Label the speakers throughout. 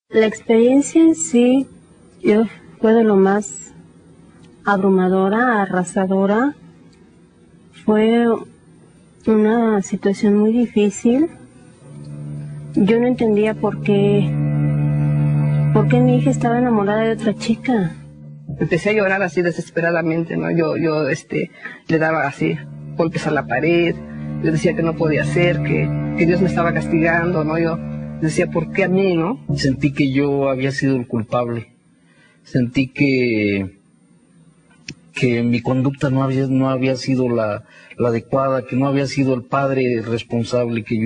Speaker 1: La experiencia en sí fue de lo más abrumadora, arrasadora. Fue una situación muy difícil. Yo no entendía por qué mi hija estaba enamorada de otra chica.
Speaker 2: Empecé a llorar así desesperadamente, ¿no? Yo le daba así golpes a la pared, yo decía que no podía ser, que Dios me estaba castigando, ¿no? Yo decía, ¿por qué a mí, no?
Speaker 3: Sentí que yo había sido el culpable. Sentí que mi conducta no había sido la adecuada, que no había sido el padre responsable que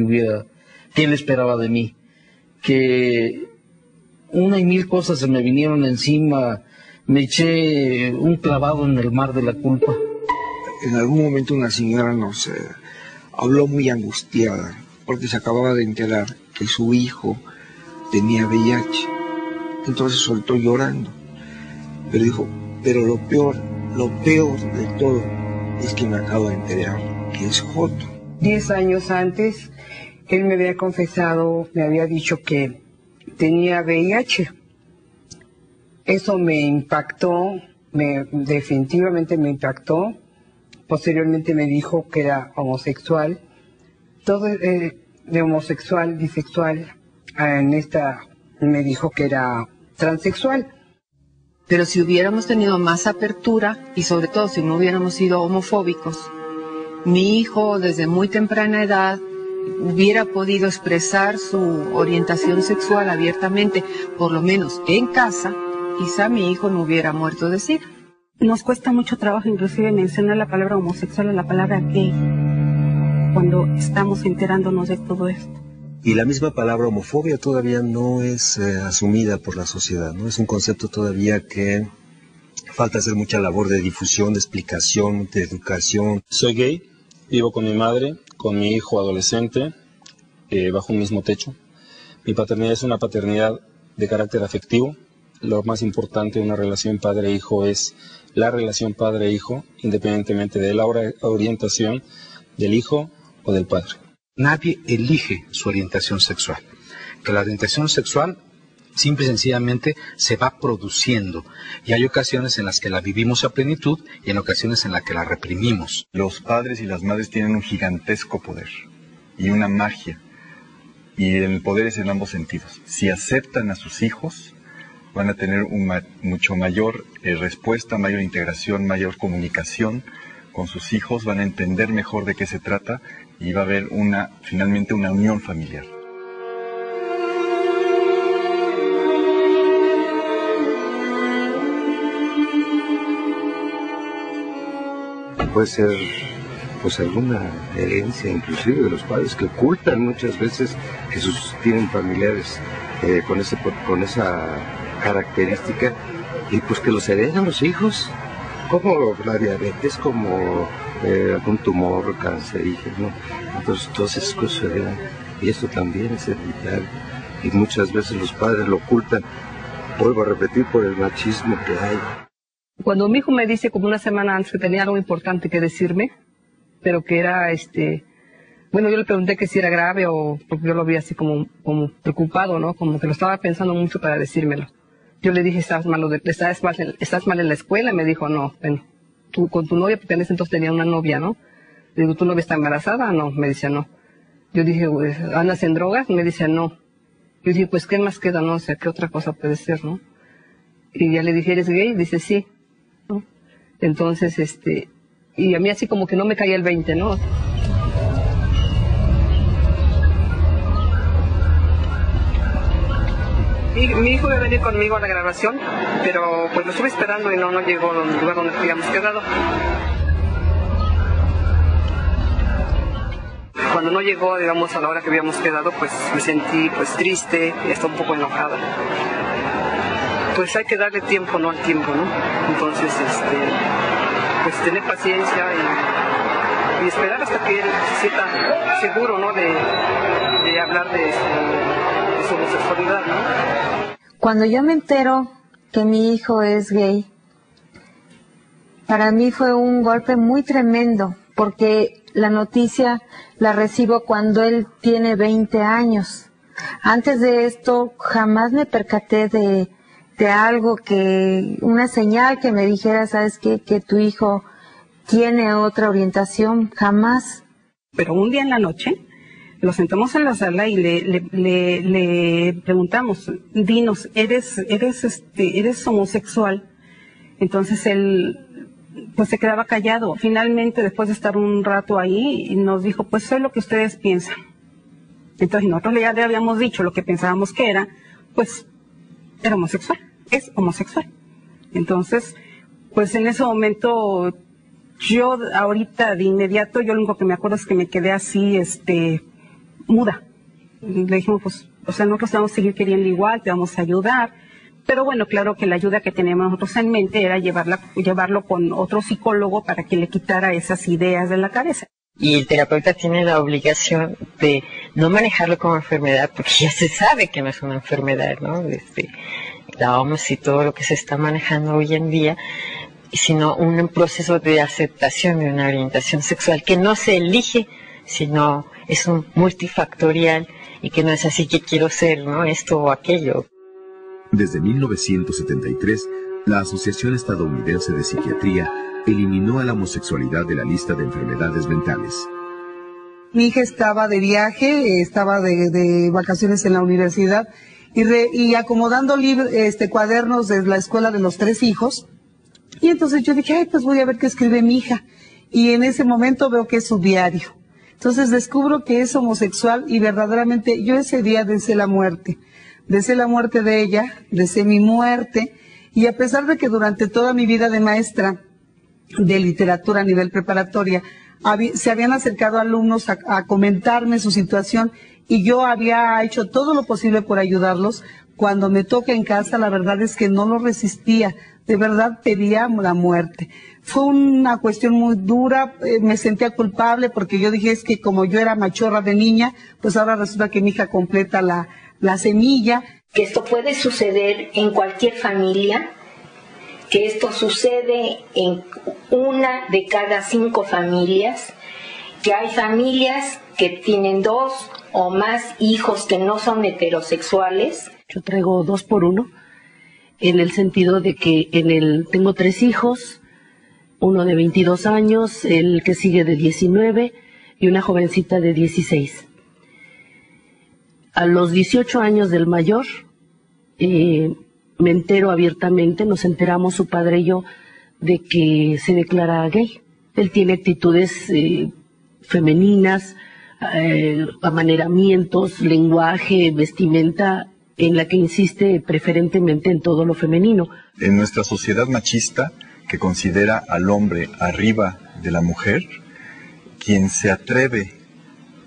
Speaker 3: él esperaba de mí. Que una y mil cosas se me vinieron encima, me eché un clavado en el mar de la culpa.
Speaker 4: En algún momento una señora nos habló muy angustiada porque se acababa de enterar que su hijo tenía VIH. Entonces soltó llorando. Pero dijo, pero lo peor de todo es que me acabo de enterar que es Joto.
Speaker 2: 10 años antes, él me había confesado, me había dicho que tenía VIH. Eso me impactó, definitivamente me impactó. Posteriormente me dijo que era homosexual. Todo de homosexual, bisexual, me dijo que era transexual.
Speaker 5: Pero si hubiéramos tenido más apertura y sobre todo si no hubiéramos sido homofóbicos, mi hijo desde muy temprana edad hubiera podido expresar su orientación sexual abiertamente, por lo menos en casa, quizá mi hijo no hubiera muerto de SIDA.
Speaker 6: Nos cuesta mucho trabajo inclusive mencionar la palabra homosexual o la palabra gay cuando estamos enterándonos de todo esto.
Speaker 7: Y la misma palabra homofobia todavía no es asumida por la sociedad, ¿no? Es un concepto todavía que falta hacer mucha labor de difusión, de explicación, de educación.
Speaker 8: Soy gay, vivo con mi madre, con mi hijo adolescente, bajo un mismo techo. Mi paternidad es una paternidad de carácter afectivo. Lo más importante de una relación padre-hijo es la relación padre-hijo, independientemente de la orientación del hijo o del padre.
Speaker 9: Nadie elige su orientación sexual. Que la orientación sexual simple y sencillamente se va produciendo. Y hay ocasiones en las que la vivimos a plenitud y en ocasiones en las que la reprimimos.
Speaker 10: Los padres y las madres tienen un gigantesco poder y una magia. Y el poder es en ambos sentidos. Si aceptan a sus hijos, van a tener mucho mayor respuesta, mayor integración, mayor comunicación con sus hijos, van a entender mejor de qué se trata y va a haber finalmente una unión familiar.
Speaker 4: Puede ser pues alguna herencia inclusive de los padres que ocultan muchas veces que tienen familiares con esa característica y pues que los heredan los hijos, como la diabetes, como algún tumor cancerígeno. Entonces todas esas cosas se heredan y esto también es hereditario y muchas veces los padres lo ocultan, vuelvo a repetir, por el machismo que hay.
Speaker 2: Cuando mi hijo me dice como una semana antes que tenía algo importante que decirme, pero que era bueno, yo le pregunté que si era grave o porque yo lo vi así como preocupado, ¿no? Como que lo estaba pensando mucho para decírmelo. Yo le dije, estás mal en la escuela, y me dijo, no, bueno, tú con tu novia, porque en ese entonces tenía una novia, ¿no? Le digo, ¿tu novia está embarazada? No, me dice, no. Yo dije, ¿andas en drogas? Me dice, no. Yo dije, pues, ¿qué más queda? No, o sea, ¿qué otra cosa puede ser, no? Y ya le dije, ¿eres gay? Dice, sí, ¿no? Entonces, y a mí así como que no me caía el 20, ¿no? Mi hijo iba a venir conmigo a la grabación, pero pues lo estuve esperando y no llegó al lugar donde habíamos quedado. Cuando no llegó, digamos, a la hora que habíamos quedado, pues me sentí pues triste y hasta un poco enojada. Pues hay que darle tiempo, ¿no? Al tiempo, ¿no? Entonces, pues tener paciencia y esperar hasta que él se sienta seguro, ¿no? De hablar de su homosexualidad, ¿no?
Speaker 11: Cuando yo me entero que mi hijo es gay, para mí fue un golpe muy tremendo, porque la noticia la recibo cuando él tiene 20 años. Antes de esto jamás me percaté de algo una señal que me dijera, ¿sabes qué? Que tu hijo tiene otra orientación, jamás.
Speaker 6: Pero un día en la noche lo sentamos en la sala y le preguntamos, dinos, ¿eres homosexual? Entonces él pues se quedaba callado. Finalmente, después de estar un rato ahí, nos dijo, pues soy lo que ustedes piensan. Entonces nosotros ya le habíamos dicho lo que pensábamos que era, pues era homosexual, es homosexual. Entonces, pues en ese momento, yo ahorita de inmediato, yo lo único que me acuerdo es que me quedé así, muda. Le dijimos, pues, o sea, nosotros te vamos a seguir queriendo igual, te vamos a ayudar. Pero bueno, claro que la ayuda que teníamos nosotros en mente era llevarlo con otro psicólogo para que le quitara esas ideas de la cabeza.
Speaker 12: Y el terapeuta tiene la obligación de no manejarlo como enfermedad, porque ya se sabe que no es una enfermedad, ¿no? La OMS y todo lo que se está manejando hoy en día, sino un proceso de aceptación de una orientación sexual que no se elige, sino es un multifactorial y que no es así que quiero ser, ¿no? Esto o aquello.
Speaker 13: Desde 1973, la Asociación Estadounidense de Psiquiatría eliminó a la homosexualidad de la lista de enfermedades mentales.
Speaker 14: Mi hija estaba de viaje, estaba de vacaciones en la universidad y acomodando cuadernos de la escuela de los 3 hijos. Y entonces yo dije, pues voy a ver qué escribe mi hija. Y en ese momento veo que es su diario. Entonces descubro que es homosexual y verdaderamente yo ese día deseé la muerte. Deseé la muerte de ella, deseé mi muerte. Y a pesar de que durante toda mi vida de maestra de literatura a nivel preparatoria, se habían acercado alumnos a comentarme su situación y yo había hecho todo lo posible por ayudarlos, cuando me toca en casa la verdad es que no lo resistía, de verdad pedía la muerte. Fue una cuestión muy dura, me sentía culpable porque yo dije es que como yo era machorra de niña, pues ahora resulta que mi hija completa la semilla.
Speaker 15: Que esto puede suceder en cualquier familia, que esto sucede en 1 de cada 5 familias, que hay familias que tienen 2 o más hijos que no son heterosexuales.
Speaker 16: Yo traigo 2 por 1, en el sentido de que tengo 3 hijos, uno de 22 años, el que sigue de 19 y una jovencita de 16. A los 18 años del mayor, me entero abiertamente, nos enteramos su padre y yo, de que se declara gay. Él tiene actitudes femeninas, amaneramientos, lenguaje, vestimenta, en la que insiste preferentemente en todo lo femenino.
Speaker 10: En nuestra sociedad machista, que considera al hombre arriba de la mujer, quien se atreve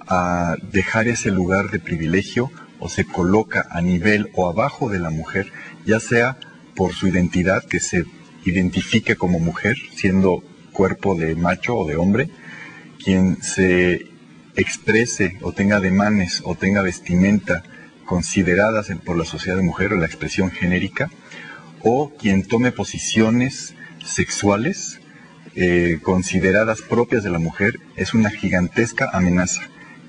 Speaker 10: a dejar ese lugar de privilegio o se coloca a nivel o abajo de la mujer, ya sea por su identidad, que se identifique como mujer, siendo cuerpo de macho o de hombre, quien se exprese o tenga ademanes o tenga vestimenta consideradas por la sociedad de mujer o la expresión genérica, o quien tome posiciones sexuales consideradas propias de la mujer, es una gigantesca amenaza.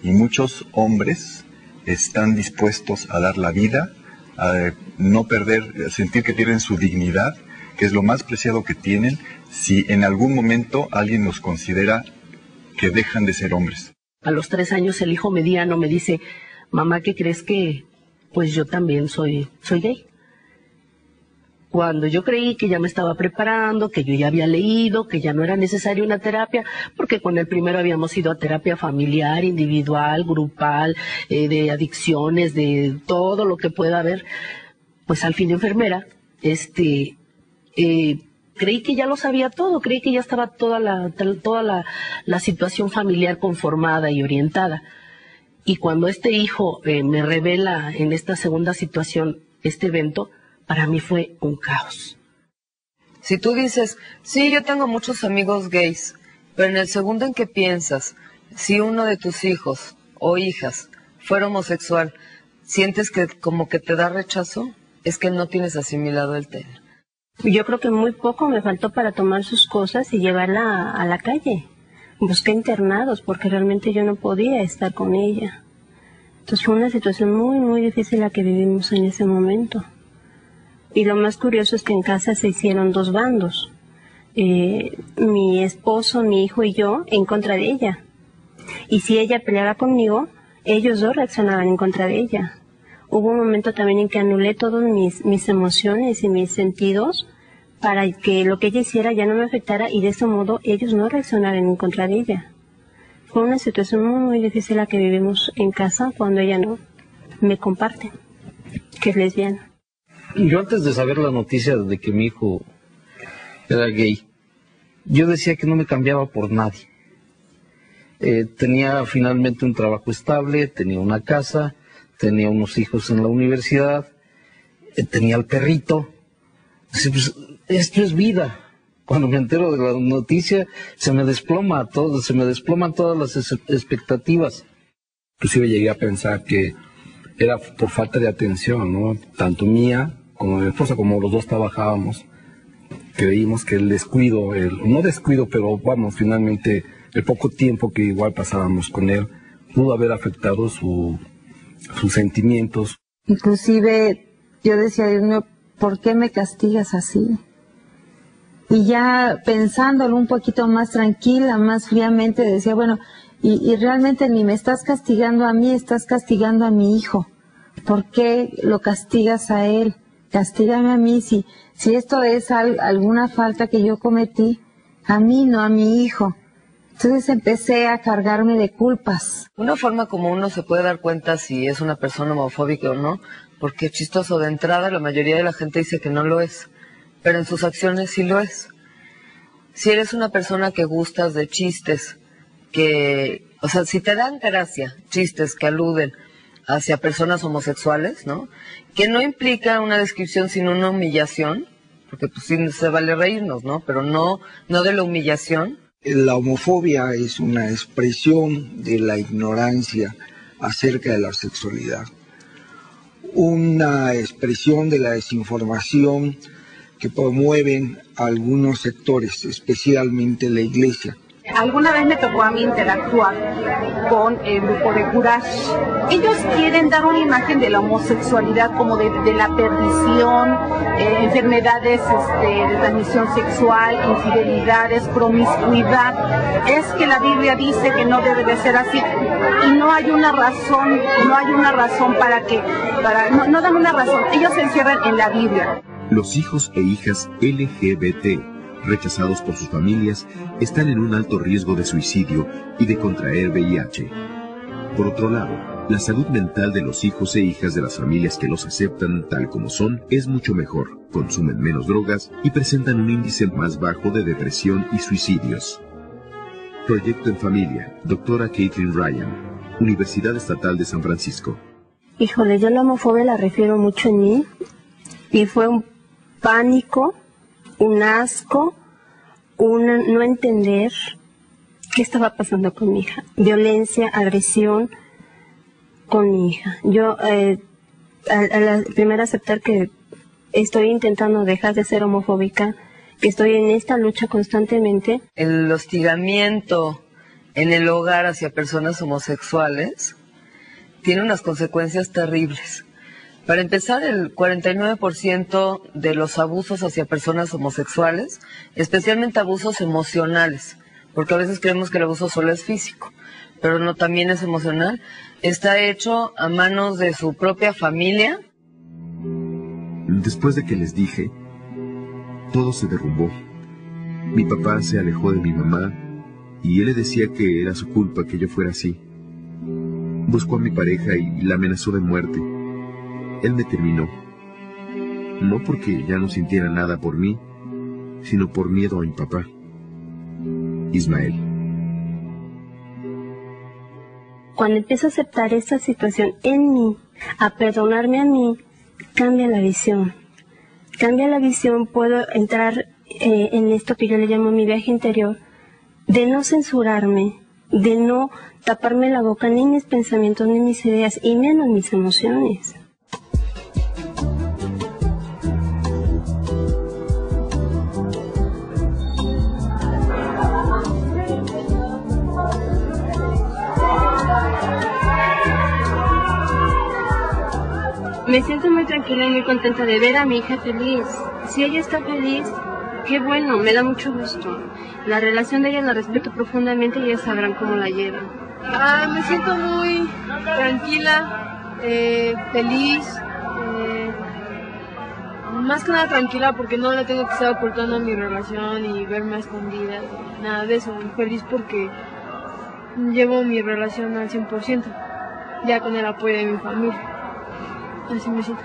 Speaker 10: Y muchos hombres están dispuestos a dar la vida, a no perder, a sentir que tienen su dignidad, que es lo más preciado que tienen, si en algún momento alguien los considera que dejan de ser hombres.
Speaker 16: A los 3 años el hijo mediano me dice, mamá, ¿qué crees que pues yo también soy gay? Cuando yo creí que ya me estaba preparando, que yo ya había leído, que ya no era necesaria una terapia, porque con el primero habíamos ido a terapia familiar, individual, grupal, de adicciones, de todo lo que pueda haber, pues al fin de enfermera, creí que ya lo sabía todo, creí que ya estaba toda la situación familiar conformada y orientada. Y cuando este hijo me revela en esta segunda situación este evento, para mí fue un caos.
Speaker 17: Si tú dices, sí, yo tengo muchos amigos gays, pero en el segundo en que piensas, si uno de tus hijos o hijas fuera homosexual, ¿sientes que como que te da rechazo? Es que no tienes asimilado el tema.
Speaker 1: Yo creo que muy poco me faltó para tomar sus cosas y llevarla a la calle. Busqué internados porque realmente yo no podía estar con ella. Entonces fue una situación muy, muy difícil la que vivimos en ese momento. Y lo más curioso es que en casa se hicieron dos bandos. Mi esposo, mi hijo y yo en contra de ella. Y si ella peleaba conmigo, ellos dos reaccionaban en contra de ella. Hubo un momento también en que anulé todas mis emociones y mis sentidos para que lo que ella hiciera ya no me afectara y de ese modo ellos no reaccionaran en contra de ella. Fue una situación muy, muy difícil la que vivimos en casa cuando ella no me comparte, que es lesbiana.
Speaker 3: Yo antes de saber la noticia de que mi hijo era gay, yo decía que no me cambiaba por nadie. Tenía finalmente un trabajo estable, tenía una casa, tenía unos hijos en la universidad, tenía al perrito. Entonces, pues, esto es vida. Cuando me entero de la noticia, se me desploman todas las expectativas.
Speaker 18: Inclusive llegué a pensar que era por falta de atención, ¿no? Tanto mía como mi esposa, como los dos trabajábamos, creímos que el descuido, no descuido, pero vamos, finalmente el poco tiempo que igual pasábamos con él, pudo haber afectado sus sentimientos.
Speaker 11: Inclusive yo decía, Dios mío, ¿por qué me castigas así? Y ya pensándolo un poquito más tranquila, más fríamente, decía, bueno, y realmente ni me estás castigando a mí, estás castigando a mi hijo. ¿Por qué lo castigas a él? Castígame a mí, si esto es alguna falta que yo cometí, a mí, no a mi hijo. Entonces empecé a cargarme de culpas.
Speaker 17: Una forma como uno se puede dar cuenta si es una persona homofóbica o no, porque es chistoso, de entrada la mayoría de la gente dice que no lo es, pero en sus acciones sí lo es. Si eres una persona que gustas de chistes, o sea, si te dan gracia chistes que aluden hacia personas homosexuales, ¿no? Que no implica una descripción sino una humillación, porque pues sí se vale reírnos, ¿no? Pero no de la humillación.
Speaker 19: La homofobia es una expresión de la ignorancia acerca de la sexualidad, una expresión de la desinformación que promueven algunos sectores, especialmente la Iglesia.
Speaker 6: Alguna vez me tocó a mí interactuar con el grupo de Courage. Ellos quieren dar una imagen de la homosexualidad como de la perdición, enfermedades de transmisión sexual, infidelidades, promiscuidad. Es que la Biblia dice que no debe de ser así y no hay una razón, no dan una razón. Ellos se encierran en la Biblia.
Speaker 13: Los hijos e hijas LGBT rechazados por sus familias están en un alto riesgo de suicidio y de contraer VIH. Por otro lado, la salud mental de los hijos e hijas de las familias que los aceptan tal como son es mucho mejor, consumen menos drogas y presentan un índice más bajo de depresión y suicidios. Proyecto en Familia, doctora Caitlin Ryan, Universidad Estatal de San Francisco.
Speaker 1: Híjole, yo la homofobia la refiero mucho en mí y fue un pánico, un asco, no entender qué estaba pasando con mi hija. Violencia, agresión con mi hija. Yo, primero aceptar que estoy intentando dejar de ser homofóbica, que estoy en esta lucha constantemente.
Speaker 17: El hostigamiento en el hogar hacia personas homosexuales tiene unas consecuencias terribles. Para empezar, el 49% de los abusos hacia personas homosexuales, especialmente abusos emocionales, porque a veces creemos que el abuso solo es físico, pero no, también es emocional, está hecho a manos de su propia familia.
Speaker 13: Después de que les dije, todo se derrumbó. Mi papá se alejó de mi mamá y él le decía que era su culpa que yo fuera así. Buscó a mi pareja y la amenazó de muerte. Él me terminó, no porque ya no sintiera nada por mí, sino por miedo a mi papá, Ismael.
Speaker 1: Cuando empiezo a aceptar esta situación en mí, a perdonarme a mí, cambia la visión. Cambia la visión, puedo entrar en esto que yo le llamo mi viaje interior, de no censurarme, de no taparme la boca, ni mis pensamientos, ni mis ideas, y menos mis emociones. Me siento muy tranquila y muy contenta de ver a mi hija feliz. Si ella está feliz, qué bueno, me da mucho gusto. La relación de ella la respeto profundamente y ellos sabrán cómo la llevan.
Speaker 20: Me siento muy tranquila, feliz, más que nada tranquila porque no le tengo que estar ocultando mi relación y verme a escondidas, nada de eso. Feliz porque llevo mi relación al 100%, ya con el apoyo de mi familia. Así me siento.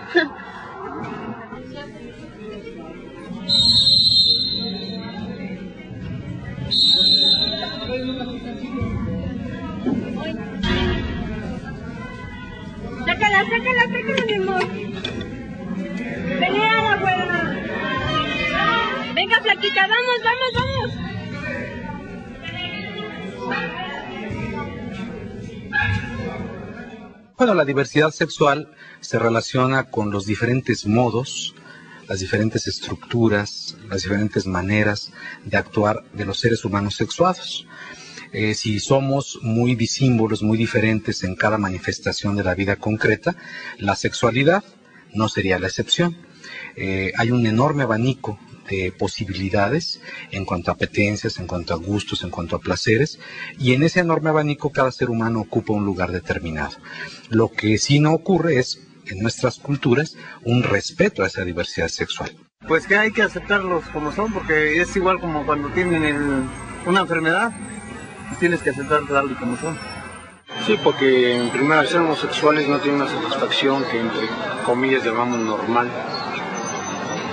Speaker 1: Sácala, mi amor. Pelea, abuela. Venga, flaquita, vamos.
Speaker 9: Bueno, la diversidad sexual se relaciona con los diferentes modos, las diferentes estructuras, las diferentes maneras de actuar de los seres humanos sexuados. Si somos muy disímbolos, muy diferentes en cada manifestación de la vida concreta, la sexualidad no sería la excepción. Hay un enorme abanico de posibilidades en cuanto a apetencias, en cuanto a gustos, en cuanto a placeres, y en ese enorme abanico cada ser humano ocupa un lugar determinado. Lo que sí no ocurre es, en nuestras culturas, un respeto a esa diversidad sexual.
Speaker 21: Pues que hay que aceptarlos como son, porque es igual como cuando tienen una enfermedad, tienes que aceptar tal y como son.
Speaker 22: Sí, porque en primera, ser homosexuales no tienen una satisfacción que entre comillas llamamos normal,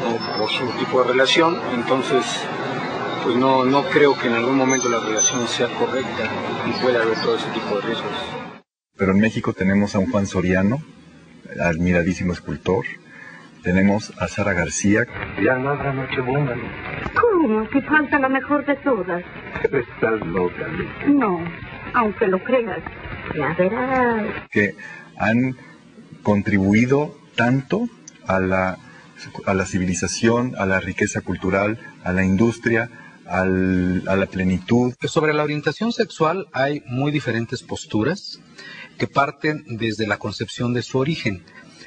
Speaker 22: o por su tipo de relación, entonces pues no creo que en algún momento la relación sea correcta y pueda haber todo ese tipo de riesgos.
Speaker 10: Pero en México tenemos a un Juan Soriano, admiradísimo escultor, tenemos a Sara García.
Speaker 23: Ya no habrá Nochebuena.
Speaker 1: ¿Cómo? Que falta la mejor de todas.
Speaker 23: Estás loca, Lisa.
Speaker 1: No, aunque lo creas. Ya verás.
Speaker 10: Que han contribuido tanto a la civilización, a la riqueza cultural, a la industria, a la plenitud.
Speaker 9: Sobre la orientación sexual hay muy diferentes posturas que parten desde la concepción de su origen.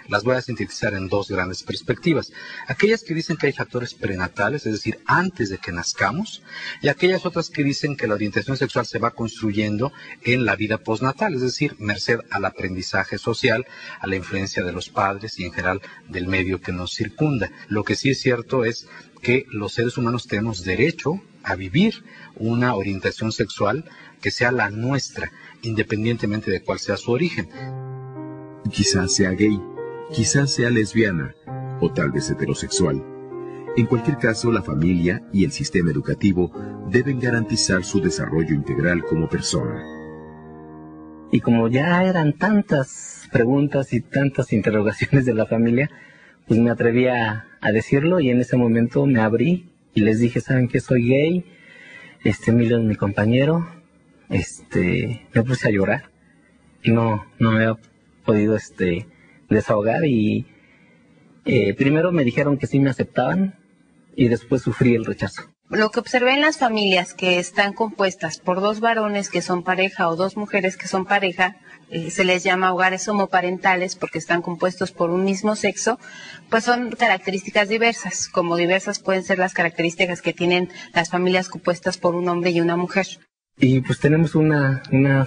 Speaker 9: Las voy a sintetizar en dos grandes perspectivas. Aquellas que dicen que hay factores prenatales, es decir, antes de que nazcamos, y aquellas otras que dicen que la orientación sexual se va construyendo en la vida postnatal, es decir, merced al aprendizaje social, a la influencia de los padres y en general del medio que nos circunda. Lo que sí es cierto es que los seres humanos tenemos derecho a vivir una orientación sexual que sea la nuestra, independientemente de cuál sea su origen.
Speaker 13: Quizás sea gay, quizás sea lesbiana o tal vez heterosexual. En cualquier caso, la familia y el sistema educativo deben garantizar su desarrollo integral como persona.
Speaker 24: Y como ya eran tantas preguntas y tantas interrogaciones de la familia, pues me atreví a decirlo y en ese momento me abrí y les dije, ¿saben qué? Soy gay, Emilio es mi compañero, me puse a llorar y no me había podido desahogar y primero me dijeron que sí me aceptaban y después sufrí el rechazo.
Speaker 25: Lo que observé en las familias que están compuestas por dos varones que son pareja o dos mujeres que son pareja, se les llama hogares homoparentales porque están compuestos por un mismo sexo, pues son características diversas, como diversas pueden ser las características que tienen las familias compuestas por un hombre y una mujer.
Speaker 24: Y pues tenemos una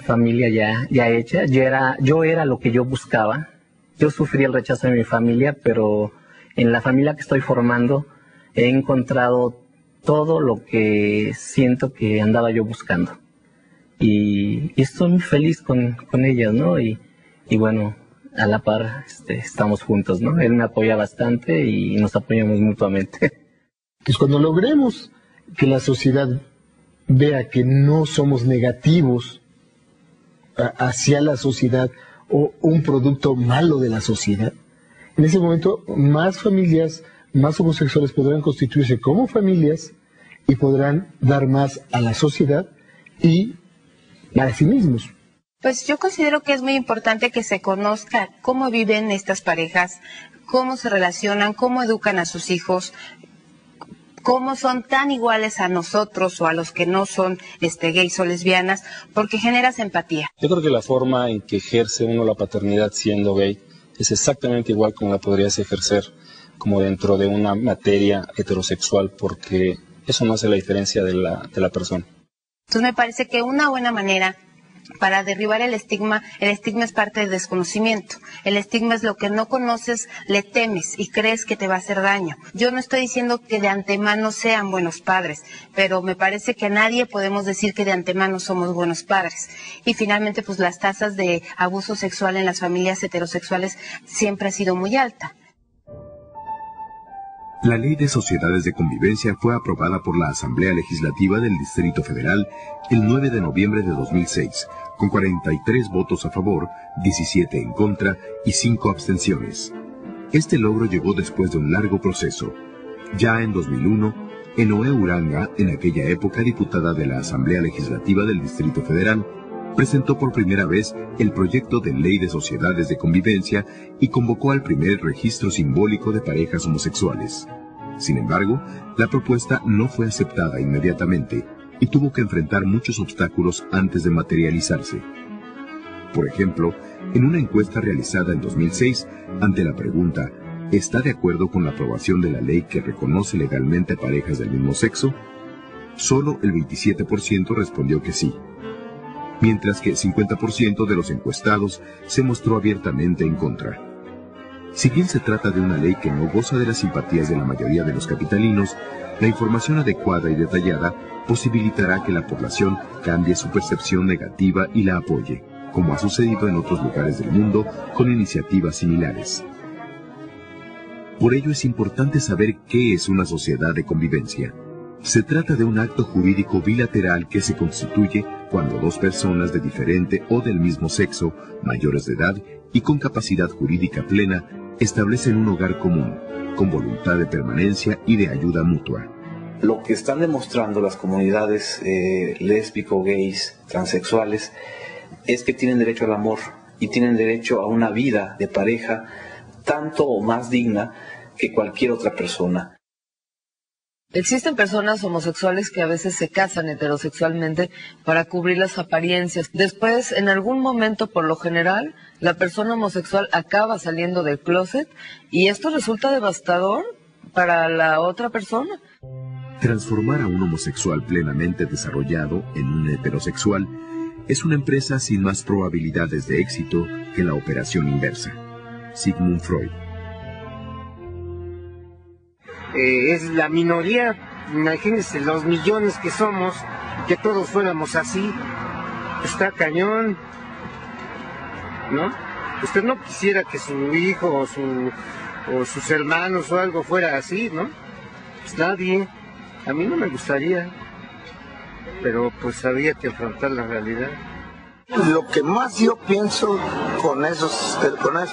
Speaker 24: familia ya hecha. Yo era lo que yo buscaba. Yo sufrí el rechazo de mi familia, pero en la familia que estoy formando he encontrado todo lo que siento que andaba yo buscando. Y estoy muy feliz con ellas, ¿no? Y bueno, a la par estamos juntos, ¿no? Él me apoya bastante y nos apoyamos mutuamente.
Speaker 26: Pues cuando logremos que la sociedad vea que no somos negativos hacia la sociedad o un producto malo de la sociedad, en ese momento más familias, más homosexuales podrán constituirse como familias y podrán dar más a la sociedad y a sí mismos.
Speaker 25: Pues yo considero que es muy importante que se conozca cómo viven estas parejas, cómo se relacionan, cómo educan a sus hijos, cómo son tan iguales a nosotros o a los que no son gays o lesbianas, porque generas empatía.
Speaker 8: Yo creo que la forma en que ejerce uno la paternidad siendo gay es exactamente igual como la podrías ejercer como dentro de una materia heterosexual, porque eso no hace la diferencia de la persona.
Speaker 25: Entonces me parece que una buena manera para derribar el estigma es parte del desconocimiento. El estigma es lo que no conoces, le temes y crees que te va a hacer daño. Yo no estoy diciendo que de antemano sean buenos padres, pero me parece que nadie podemos decir que de antemano somos buenos padres. Y finalmente, pues las tasas de abuso sexual en las familias heterosexuales siempre ha sido muy alta.
Speaker 13: La Ley de Sociedades de Convivencia fue aprobada por la Asamblea Legislativa del Distrito Federal el 9 de noviembre de 2006, con 43 votos a favor, 17 en contra y 5 abstenciones. Este logro llegó después de un largo proceso. Ya en 2001, Enoé Uranga, en aquella época diputada de la Asamblea Legislativa del Distrito Federal, presentó por primera vez el proyecto de Ley de Sociedades de Convivencia y convocó al primer registro simbólico de parejas homosexuales. Sin embargo, la propuesta no fue aceptada inmediatamente y tuvo que enfrentar muchos obstáculos antes de materializarse. Por ejemplo, en una encuesta realizada en 2006, ante la pregunta ¿está de acuerdo con la aprobación de la ley que reconoce legalmente a parejas del mismo sexo?, solo el 27% respondió que sí, mientras que el 50% de los encuestados se mostró abiertamente en contra. Si bien se trata de una ley que no goza de las simpatías de la mayoría de los capitalinos, la información adecuada y detallada posibilitará que la población cambie su percepción negativa y la apoye, como ha sucedido en otros lugares del mundo con iniciativas similares. Por ello es importante saber qué es una sociedad de convivencia. Se trata de un acto jurídico bilateral que se constituye cuando dos personas de diferente o del mismo sexo, mayores de edad y con capacidad jurídica plena, establecen un hogar común, con voluntad de permanencia y de ayuda mutua.
Speaker 2: Lo que están demostrando las comunidades lésbico, gays, transexuales, es que tienen derecho al amor y tienen derecho a una vida de pareja tanto o más digna que cualquier otra persona.
Speaker 17: Existen personas homosexuales que a veces se casan heterosexualmente para cubrir las apariencias. Después, en algún momento, por lo general, la persona homosexual acaba saliendo del closet y esto resulta devastador para la otra persona.
Speaker 13: Transformar a un homosexual plenamente desarrollado en un heterosexual es una empresa sin más probabilidades de éxito que la operación inversa. Sigmund Freud.
Speaker 22: Es la minoría, imagínense los millones que somos, que todos fuéramos así, está cañón, ¿no? Usted no quisiera que su hijo o sus hermanos o algo fuera así, ¿no? Pues nadie, a mí no me gustaría, pero pues había que afrontar la realidad.
Speaker 19: Lo que más yo pienso con esas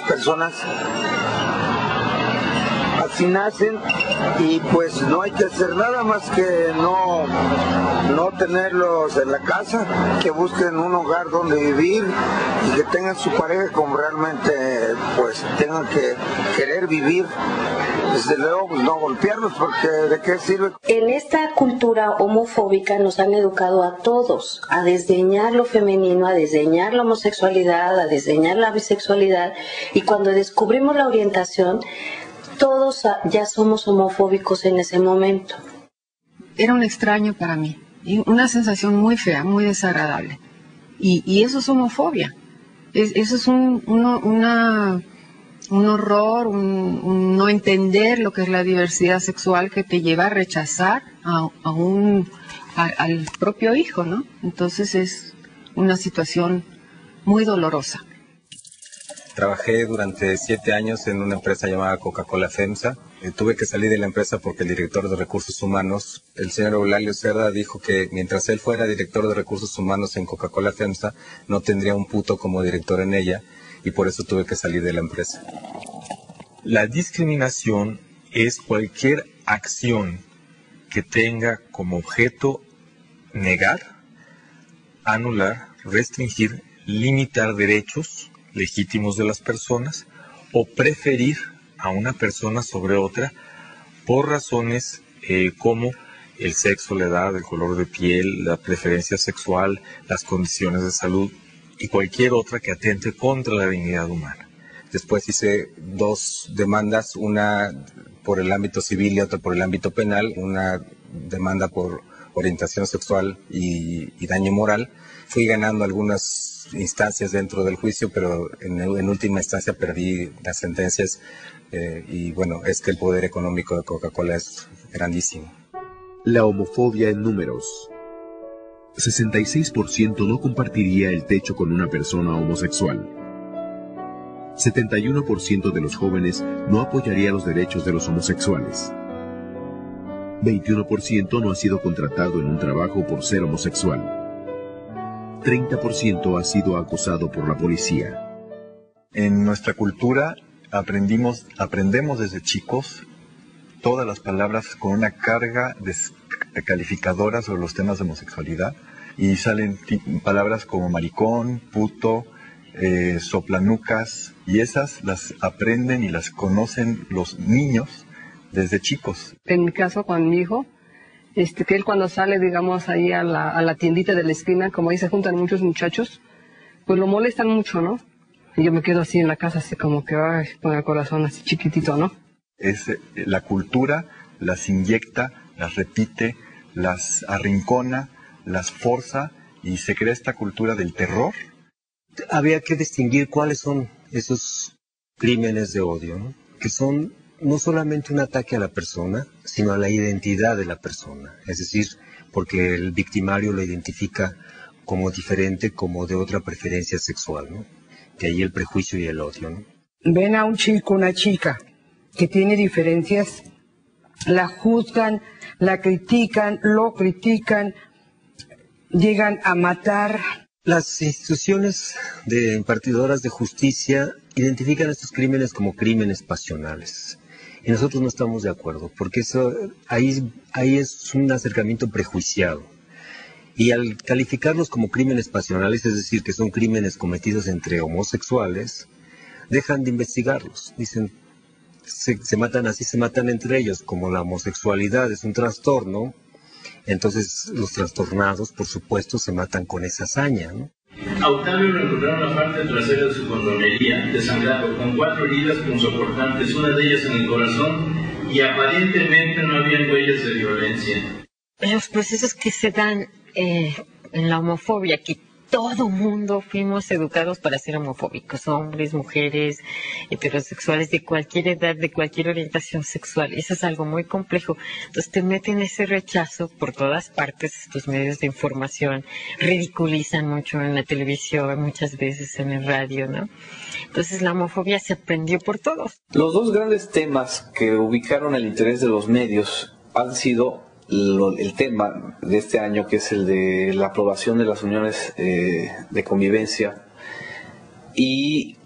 Speaker 19: personas, así nacen y pues no hay que hacer nada más que no tenerlos en la casa, que busquen un hogar donde vivir y que tengan su pareja como realmente pues tengan que querer vivir. Desde luego pues, no golpearlos, porque ¿de qué sirve?
Speaker 1: En esta cultura homofóbica nos han educado a todos a desdeñar lo femenino, a desdeñar la homosexualidad, a desdeñar la bisexualidad, y cuando descubrimos la orientación, todos ya somos homofóbicos en ese momento.
Speaker 4: Era un extraño para mí, y una sensación muy fea, muy desagradable. Y eso es homofobia. Eso es un horror, un no entender lo que es la diversidad sexual, que te lleva a rechazar al propio hijo, ¿no? Entonces es una situación muy dolorosa.
Speaker 8: Trabajé durante 7 años en una empresa llamada Coca-Cola FEMSA. Tuve que salir de la empresa porque el director de recursos humanos, el señor Eulalio Cerda, dijo que mientras él fuera director de recursos humanos en Coca-Cola FEMSA, no tendría un puto como director en ella, y por eso tuve que salir de la empresa.
Speaker 5: La discriminación es cualquier acción que tenga como objeto negar, anular, restringir, limitar derechos legítimos de las personas o preferir a una persona sobre otra por razones como el sexo, la edad, el color de piel, la preferencia sexual, las condiciones de salud y cualquier otra que atente contra la dignidad humana.
Speaker 3: Después hice 2 demandas, una por el ámbito civil y otra por el ámbito penal, una demanda por orientación sexual y daño moral. Fui ganando algunas instancias dentro del juicio, pero en última instancia perdí las sentencias y bueno, es que el poder económico de Coca-Cola es grandísimo.
Speaker 13: La homofobia en números. 66% no compartiría el techo con una persona homosexual. 71% de los jóvenes no apoyaría los derechos de los homosexuales. 21% no ha sido contratado en un trabajo por ser homosexual. 30% ha sido acosado por la policía.
Speaker 10: En nuestra cultura aprendemos desde chicos todas las palabras con una carga descalificadora sobre los temas de homosexualidad, y salen palabras como maricón, puto, soplanucas, y esas las aprenden y las conocen los niños desde chicos.
Speaker 4: En mi caso con mi hijo, que él cuando sale, digamos, ahí a la tiendita de la esquina, como ahí se juntan muchos muchachos, pues lo molestan mucho, ¿no? Y yo me quedo así en la casa, así como que, ay, con el corazón así chiquitito, ¿no?
Speaker 10: La cultura las inyecta, las repite, las arrincona, las forza, y se crea esta cultura del terror.
Speaker 3: Había que distinguir cuáles son esos crímenes de odio, ¿no? Que son no solamente un ataque a la persona, sino a la identidad de la persona. Es decir, porque el victimario lo identifica como diferente, como de otra preferencia sexual, ¿no? De ahí el prejuicio y el odio, ¿no?
Speaker 7: Ven a un chico, una chica, que tiene diferencias, la juzgan, la critican, lo critican, llegan a matar.
Speaker 3: Las instituciones impartidoras de justicia identifican estos crímenes como crímenes pasionales. Y nosotros no estamos de acuerdo, porque ahí es un acercamiento prejuiciado. Y al calificarlos como crímenes pasionales, es decir, que son crímenes cometidos entre homosexuales, dejan de investigarlos. Dicen, se matan así, se matan entre ellos, como la homosexualidad es un trastorno, entonces los trastornados, por supuesto, se matan con esa hazaña, ¿no?
Speaker 12: A Octavio lo encontraron la parte trasera de su condonería, desangrado, con 4 heridas punzocortantes, una de ellas en el corazón, y aparentemente no había huellas de violencia.
Speaker 14: Los procesos que se dan en la homofobia, que todo mundo fuimos educados para ser homofóbicos, hombres, mujeres, heterosexuales, de cualquier edad, de cualquier orientación sexual. Eso es algo muy complejo. Entonces te meten ese rechazo por todas partes, estos medios de información, ridiculizan mucho en la televisión, muchas veces en el radio, ¿no? Entonces la homofobia se aprendió por todos.
Speaker 2: Los 2 grandes temas que ubicaron el interés de los medios han sido el tema de este año, que es el de la aprobación de las uniones de convivencia, y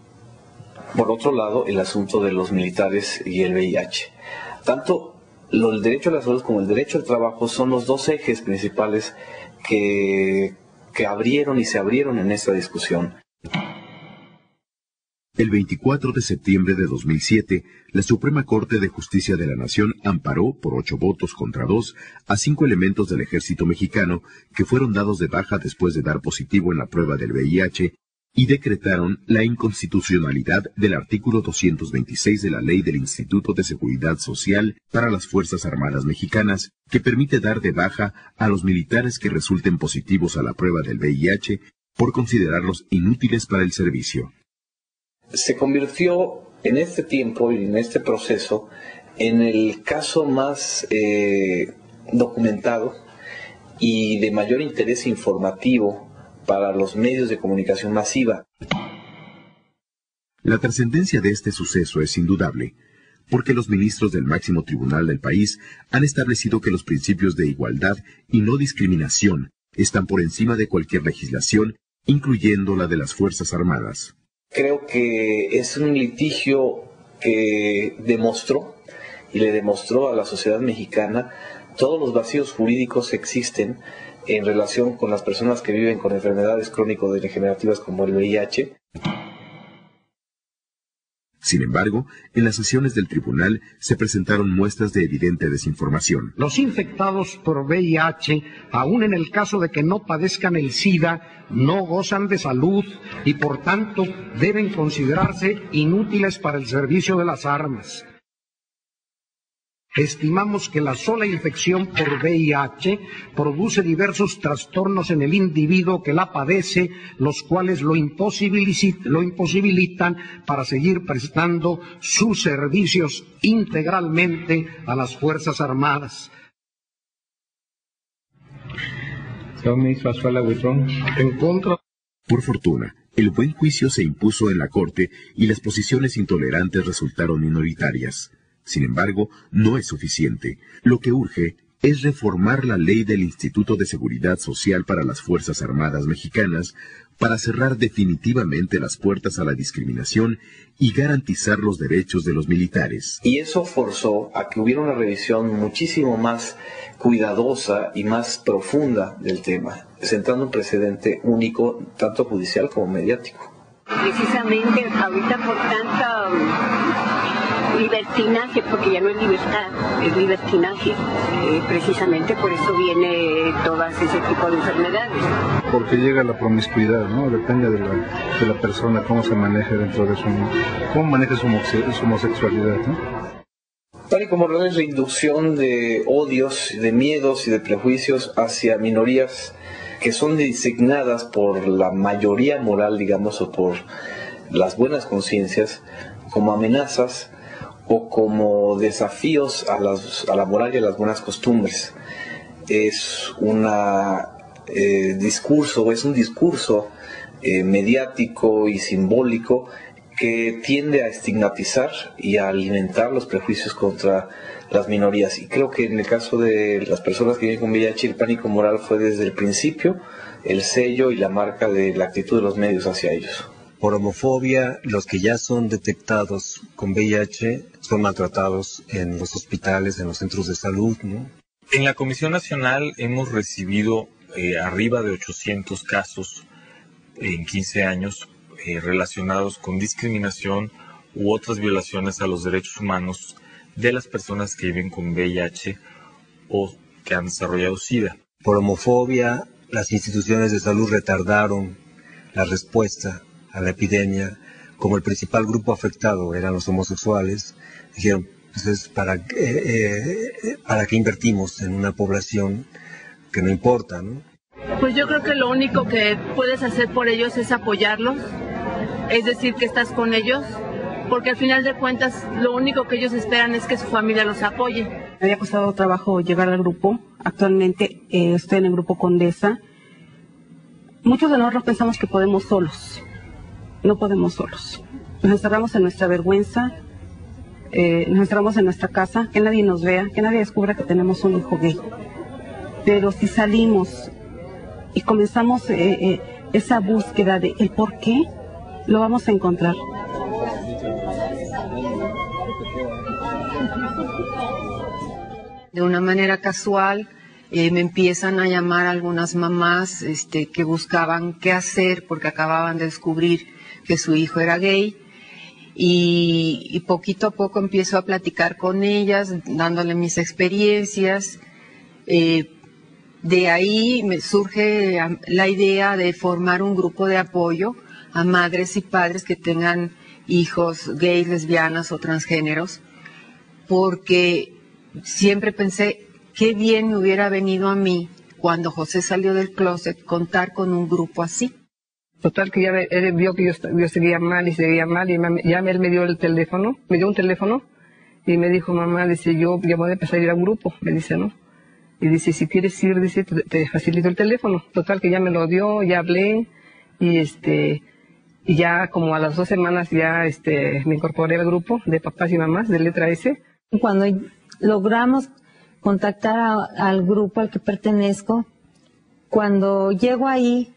Speaker 2: por otro lado el asunto de los militares y el VIH. Tanto el derecho a la salud como el derecho al trabajo son los 2 ejes principales que abrieron y se abrieron en esta discusión.
Speaker 13: El 24 de septiembre de 2007, la Suprema Corte de Justicia de la Nación amparó, por 8 votos contra 2, a 5 elementos del ejército mexicano que fueron dados de baja después de dar positivo en la prueba del VIH, y decretaron la inconstitucionalidad del artículo 226 de la Ley del Instituto de Seguridad Social para las Fuerzas Armadas Mexicanas, que permite dar de baja a los militares que resulten positivos a la prueba del VIH por considerarlos inútiles para el servicio.
Speaker 2: Se convirtió en este tiempo y en este proceso en el caso más documentado y de mayor interés informativo para los medios de comunicación masiva.
Speaker 13: La trascendencia de este suceso es indudable, porque los ministros del máximo tribunal del país han establecido que los principios de igualdad y no discriminación están por encima de cualquier legislación, incluyendo la de las Fuerzas Armadas.
Speaker 2: Creo que es un litigio que demostró y le demostró a la sociedad mexicana todos los vacíos jurídicos que existen en relación con las personas que viven con enfermedades crónico-degenerativas como el VIH.
Speaker 13: Sin embargo, en las sesiones del tribunal se presentaron muestras de evidente desinformación.
Speaker 6: Los infectados por VIH, aun en el caso de que no padezcan el SIDA, no gozan de salud y por tanto deben considerarse inútiles para el servicio de las armas. Estimamos que la sola infección por VIH produce diversos trastornos en el individuo que la padece, los cuales lo imposibilitan para seguir prestando sus servicios integralmente a las Fuerzas Armadas. En contra.
Speaker 13: Por fortuna, el buen juicio se impuso en la Corte y las posiciones intolerantes resultaron minoritarias. Sin embargo, no es suficiente. Lo que urge es reformar la ley del Instituto de Seguridad Social para las Fuerzas Armadas Mexicanas para cerrar definitivamente las puertas a la discriminación y garantizar los derechos de los militares.
Speaker 2: Y eso forzó a que hubiera una revisión muchísimo más cuidadosa y más profunda del tema, sentando un precedente único, tanto judicial como mediático.
Speaker 11: Precisamente ahorita por tanta libertinaje, porque ya no es libertad, es libertinaje, precisamente por eso viene todas ese tipo de enfermedades.
Speaker 22: Porque llega la promiscuidad, ¿no? Depende de la persona, cómo se maneje dentro de cómo maneja su homosexualidad, ¿no?
Speaker 2: Tal y como la inducción de odios, de miedos y de prejuicios hacia minorías que son designadas por la mayoría moral, digamos, o por las buenas conciencias, como amenazas o como desafíos a la moral y a las buenas costumbres. Es un discurso mediático y simbólico que tiende a estigmatizar y a alimentar los prejuicios contra las minorías. Y creo que en el caso de las personas que viven con VIH, el pánico moral fue desde el principio el sello y la marca de la actitud de los medios hacia ellos.
Speaker 3: Por homofobia, los que ya son detectados con VIH son maltratados en los hospitales, en los centros de salud, ¿no?
Speaker 5: En la Comisión Nacional hemos recibido arriba de 800 casos en 15 años relacionados con discriminación u otras violaciones a los derechos humanos de las personas que viven con VIH o que han desarrollado SIDA.
Speaker 3: Por homofobia, las instituciones de salud retardaron la respuesta a la epidemia. Como el principal grupo afectado eran los homosexuales, dijeron, pues ¿para qué invertimos en una población que no importa, ¿no?
Speaker 15: Pues yo creo que lo único que puedes hacer por ellos es apoyarlos, es decir, que estás con ellos, porque al final de cuentas lo único que ellos esperan es que su familia los apoye.
Speaker 16: Me había costado trabajo llegar al grupo. Actualmente estoy en el grupo Condesa. Muchos de nosotros pensamos que podemos solos. No podemos solos. Nos encerramos en nuestra vergüenza, nos encerramos en nuestra casa, que nadie nos vea, que nadie descubra que tenemos un hijo gay. Pero si salimos y comenzamos esa búsqueda de el por qué, lo vamos a encontrar.
Speaker 17: De una manera casual me empiezan a llamar algunas mamás que buscaban qué hacer porque acababan de descubrir que su hijo era gay y poquito a poco empiezo a platicar con ellas, dándole mis experiencias. De ahí me surge la idea de formar un grupo de apoyo a madres y padres que tengan hijos gays, lesbianas o transgéneros, porque siempre pensé qué bien me hubiera venido a mí cuando José salió del closet contar con un grupo así.
Speaker 4: Total que él vio que yo seguía mal y ya él me dio el teléfono, me dio un teléfono y me dijo, mamá, dice, yo ya voy a empezar a ir a un grupo, me dice, ¿no? Y dice, si quieres ir, dice, te facilito el teléfono. Total que ya me lo dio, ya hablé y ya como a las 2 semanas ya me incorporé al grupo de papás y mamás de letra S.
Speaker 18: Cuando logramos contactar al grupo al que pertenezco, cuando llego ahí,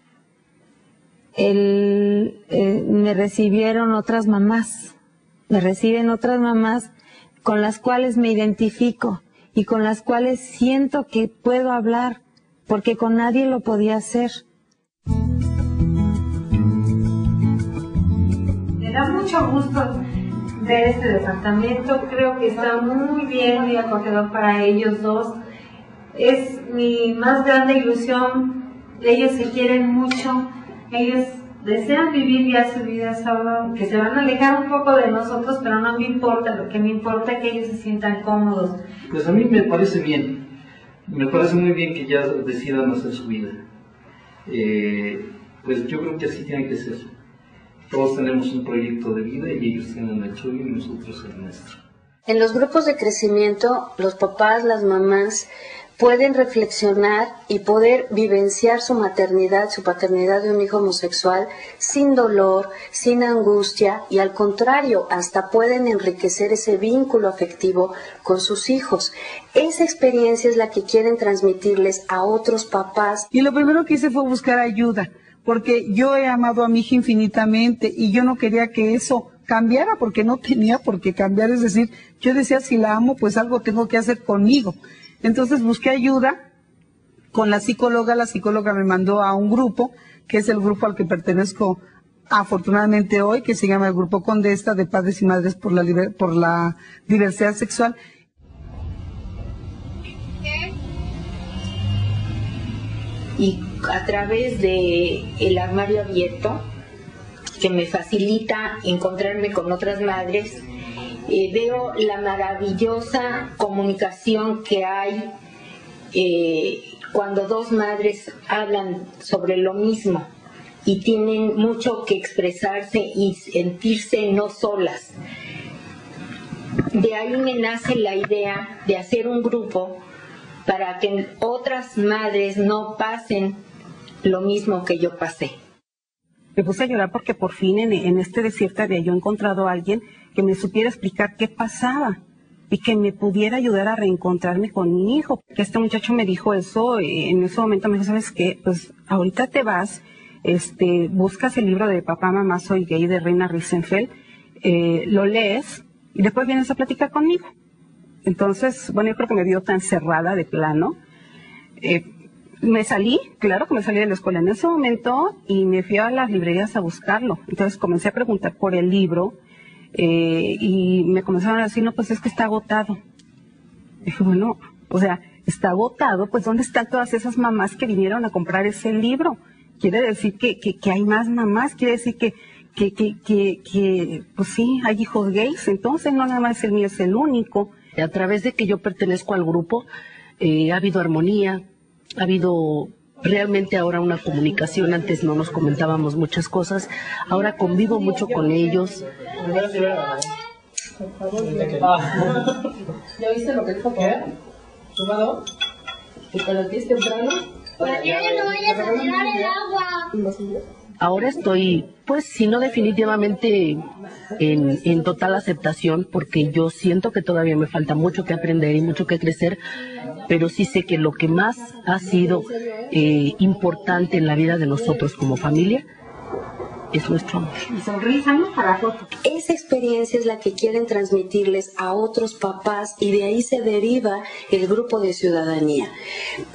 Speaker 18: me recibieron otras mamás, con las cuales me identifico y con las cuales siento que puedo hablar, porque con nadie lo podía hacer.
Speaker 20: Me da mucho gusto
Speaker 9: de este departamento. Creo que está muy bien y acogedor para ellos dos. Es mi más grande ilusión. Ellos se quieren mucho, ellos desean vivir ya su vida solo, que se van a alejar un poco de nosotros, pero no me importa, lo que me importa es que ellos se sientan cómodos.
Speaker 20: Pues a mí me parece bien, me parece muy bien que ya decidan hacer su vida. Pues yo creo que así tiene que ser. Todos tenemos un proyecto de vida y ellos tienen el suyo y nosotros el nuestro.
Speaker 21: En los grupos de crecimiento, los papás, las mamás pueden reflexionar y poder vivenciar su maternidad, su paternidad de un hijo homosexual sin dolor, sin angustia y al contrario, hasta pueden enriquecer ese vínculo afectivo con sus hijos. Esa experiencia es la que quieren transmitirles a otros papás.
Speaker 7: Y lo primero que hice fue buscar ayuda, porque yo he amado a mi hija infinitamente y yo no quería que eso cambiara porque no tenía por qué cambiar. Es decir, yo decía, si la amo, pues algo tengo que hacer conmigo. Entonces busqué ayuda con la psicóloga me mandó a un grupo, que es el grupo al que pertenezco afortunadamente hoy, que se llama el Grupo Condesa de Padres y Madres por la Diversidad Sexual.
Speaker 23: Y a través de el armario abierto, que me facilita encontrarme con otras madres, veo la maravillosa comunicación que hay cuando dos madres hablan sobre lo mismo y tienen mucho que expresarse y sentirse no solas. De ahí me nace la idea de hacer un grupo para que otras madres no pasen lo mismo que yo pasé.
Speaker 16: Me puse a llorar porque por fin en este desierto había yo encontrado a alguien que me supiera explicar qué pasaba y que me pudiera ayudar a reencontrarme con mi hijo. Que este muchacho me dijo eso, y en ese momento me dijo, ¿sabes qué? Pues ahorita te vas, buscas el libro de Papá, Mamá, Soy Gay de Reina Risenfeld, lo lees y después vienes a platicar conmigo. Entonces, bueno, yo creo que me vio tan cerrada de plano. Me salí, claro que me salí de la escuela en ese momento y me fui a las librerías a buscarlo. Entonces comencé a preguntar por el libro y me comenzaron a decir, no, pues es que está agotado. Dije, bueno, o sea, está agotado, pues ¿dónde están todas esas mamás que vinieron a comprar ese libro? Quiere decir que hay más mamás, quiere decir que pues sí, hay hijos gays, entonces no nada más el mío es el único.
Speaker 24: A través de que yo pertenezco al grupo, ha habido armonía, ha habido realmente ahora una comunicación. Antes no nos comentábamos muchas cosas, ahora convivo mucho con ellos.
Speaker 26: ¿Ya viste lo que dijo papá? ¿Tomado? ¿Que te lo tienes temprano?
Speaker 27: ¿Para qué no vayas a tirar el agua?
Speaker 24: Ahora estoy, pues, si no definitivamente en total aceptación, porque yo siento que todavía me falta mucho que aprender y mucho que crecer, pero sí sé que lo que más ha sido importante en la vida de nosotros como familia es nuestro amor.
Speaker 21: Sonrisa, ¿no? Para foto. Esa experiencia es la que quieren transmitirles a otros papás y de ahí se deriva el grupo de ciudadanía.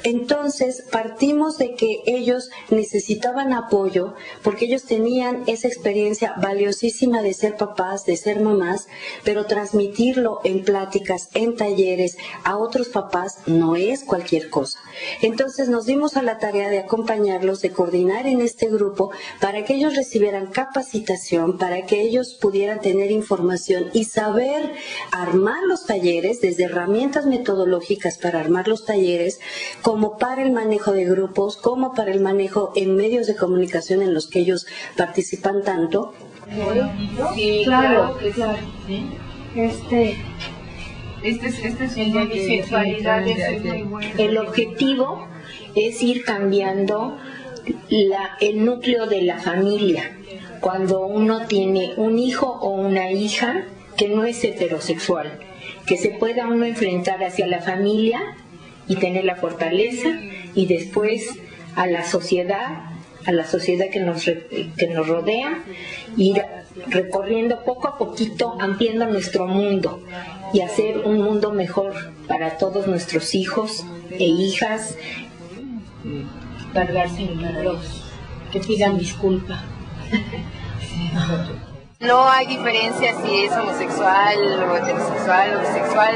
Speaker 21: Entonces partimos de que ellos necesitaban apoyo porque ellos tenían esa experiencia valiosísima de ser papás, de ser mamás, pero transmitirlo en pláticas, en talleres a otros papás no es cualquier cosa. Entonces nos dimos a la tarea de acompañarlos, de coordinar en este grupo para que ellos recibieran capacitación, para que ellos pudieran tener información y saber armar los talleres, desde herramientas metodológicas para armar los talleres, como para el manejo de grupos, como para el manejo en medios de comunicación en los que ellos participan tanto.
Speaker 26: Sí, claro. Este es el de bisexualidad, es muy bueno.
Speaker 23: El objetivo es ir cambiando el núcleo de la familia. Cuando uno tiene un hijo o una hija que no es heterosexual, que se pueda uno enfrentar hacia la familia y tener la fortaleza, y después a la sociedad que nos rodea, ir recorriendo poco a poquito, ampliando nuestro mundo y hacer un mundo mejor para todos nuestros hijos e hijas.
Speaker 26: Cargarse en libros, que pidan disculpa.
Speaker 1: No hay diferencia si es homosexual o heterosexual o bisexual,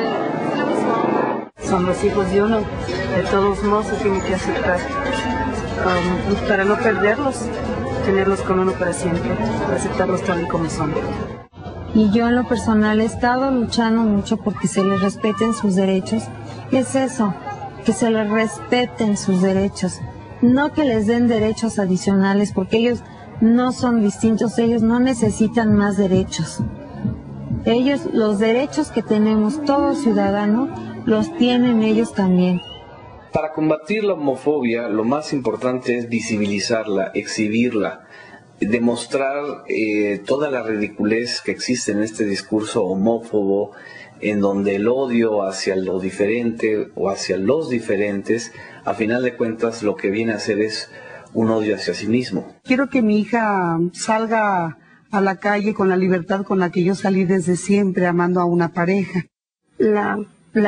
Speaker 1: es lo mismo.
Speaker 4: Son los hijos de uno, de todos modos se tiene que aceptar, para no perderlos, tenerlos con uno para siempre, aceptarlos tal y como son.
Speaker 18: Y yo en lo personal he estado luchando mucho porque se les respeten sus derechos. Es eso, que se les respeten sus derechos, no que les den derechos adicionales, porque ellos no son distintos, ellos no necesitan más derechos. Ellos, los derechos que tenemos todo ciudadano, los tienen ellos también.
Speaker 2: Para combatir la homofobia, lo más importante es visibilizarla, exhibirla, demostrar toda la ridiculez que existe en este discurso homófobo, en donde el odio hacia lo diferente o hacia los diferentes, a final de cuentas lo que viene a hacer es un odio hacia sí mismo.
Speaker 7: Quiero que mi hija salga a la calle con la libertad con la que yo salí desde siempre, amando a una pareja.
Speaker 8: La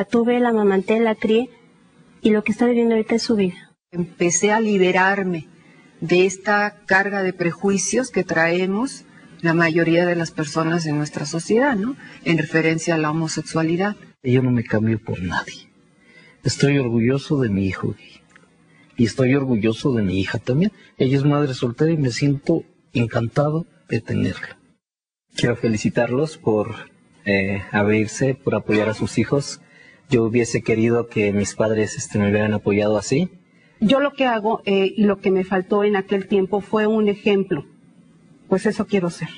Speaker 8: tuve, la amamanté, la crié, y lo que está viviendo ahorita es su vida.
Speaker 10: Empecé a liberarme de esta carga de prejuicios que traemos la mayoría de las personas en nuestra sociedad, ¿no? En referencia a la homosexualidad.
Speaker 12: Yo no me cambio por nadie. Estoy orgulloso de mi hijo y estoy orgulloso de mi hija también. Ella es madre soltera y me siento encantado de tenerla.
Speaker 14: Quiero felicitarlos por abrirse, por apoyar a sus hijos. Yo hubiese querido que mis padres me hubieran apoyado así.
Speaker 16: Yo lo que hago y lo que me faltó en aquel tiempo fue un ejemplo. Pues eso quiero ser.